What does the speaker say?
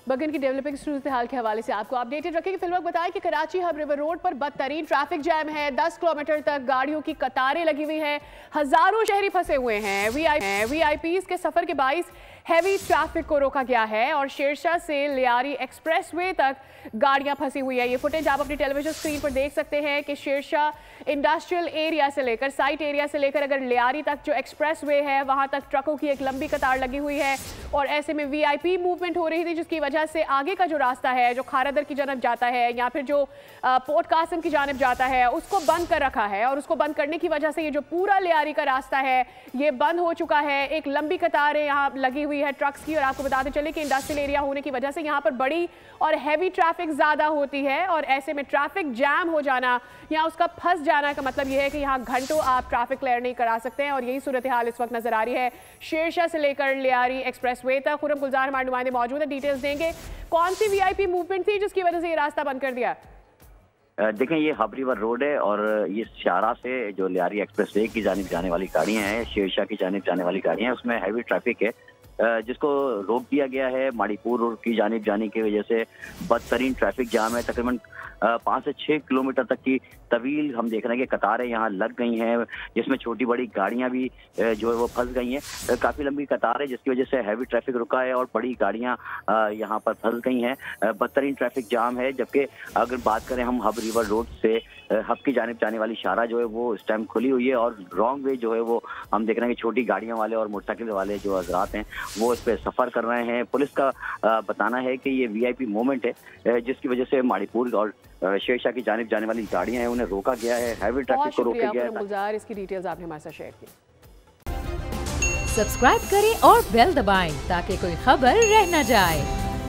बगन की डेवलपिंग सूरत हाल के हवाले से आपको अपडेटेड रखेंगे। फिलहाल बताएं कि कराची हब रिवर रोड पर बदतरीन ट्रैफिक जैम है। 10 किलोमीटर तक गाड़ियों की कतारें लगी हुई हैं। हजारों शहरी फंसे हुए हैं। वीआईपीज के सफर के बाइस हैवी ट्रैफिक को रोका गया है और शेरशाह से लियारी एक्सप्रेसवे तक गाड़ियां फंसी हुई है। ये फुटेज आप अपनी टेलीविजन स्क्रीन पर देख सकते हैं कि शेरशाह इंडस्ट्रियल एरिया से लेकर साइट एरिया से लेकर अगर लियारी तक जो एक्सप्रेसवे है वहां तक ट्रकों की एक लंबी कतार लगी हुई है और ऐसे में वीआईपी मूवमेंट हो रही थी, जिसकी वजह से आगे का जो रास्ता है जो खारादर की जानब जाता है या फिर जो पोर्ट कासिम की जानब जाता है उसको बंद कर रखा है। और उसको बंद करने की वजह से ये जो पूरा लियारी का रास्ता है ये बंद हो चुका है। एक लंबी कतार यहाँ लगी हुई है ट्रक्स की। और आपको बताते चले कि इंडस्ट्रियल एरिया होने की वजह से यहाँ पर बड़ी और हैवी ट्रैफिक ज़्यादा होती है और ऐसे में ट्रैफिक जैम हो जाना या उसका फंस जाना का मतलब यह है कि यहाँ घंटों आप ट्रैफिक क्लियर नहीं करा सकते हैं। और यही सूरत हाल इस वक्त नजर आ रही है शेरशाह से लेकर लियारी एक्सप्रेसवे तक। खुरम गुलजार हमारे नुमाइंदे मौजूद है, डिटेल्स देंगे। कौन सी वीआईपी मूवमेंट थी जिसकी वजह से ये रास्ता बंद कर दिया? देखें, ये हब रिवर रोड है और ये शारा से जो लियारी एक्सप्रेसवे की जानिब जाने वाली गाड़ियां हैं, शेरशाह की जानिब जाने वाली गाड़ियां हैं, उसमें हैवी ट्रैफिक है जिसको रोक दिया गया है। माड़ीपुर रोड की जानिब जाने की वजह से बदतरीन ट्रैफिक जाम है। तकरीबन 5 से 6 किलोमीटर तक की तवील हम देख रहे हैं कि कतारें यहाँ लग गई हैं, जिसमें छोटी बड़ी गाड़ियां भी जो है वो फंस गई हैं। काफ़ी लंबी कतार है जिसकी वजह से हैवी ट्रैफिक रुका है और बड़ी गाड़ियां यहाँ पर फंस गई हैं। बदतरीन ट्रैफिक जाम है। जबकि अगर बात करें हम हब रिवर रोड से हब की जानिब जाने वाली शारा जो है वो इस टाइम खुली हुई है और रॉन्ग वे जो है वो हम देख रहे हैं कि छोटी गाड़ियों वाले और मोटरसाइकिल वाले जो हजरात हैं वो इस पर सफ़र कर रहे हैं। पुलिस का बताना है कि ये वीआईपी मोमेंट है जिसकी वजह से माड़ीपुर और शेरशाह की जानिब जाने वाली गाड़ियां हैं उन्हें रोका गया है, हैवी ट्रैफिक को रोका गया है। गुलजार, इसकी डिटेल्स आपने हमारे साथ शेयर की। सब्सक्राइब करें और बेल दबाएं ताकि कोई खबर रह न जाए।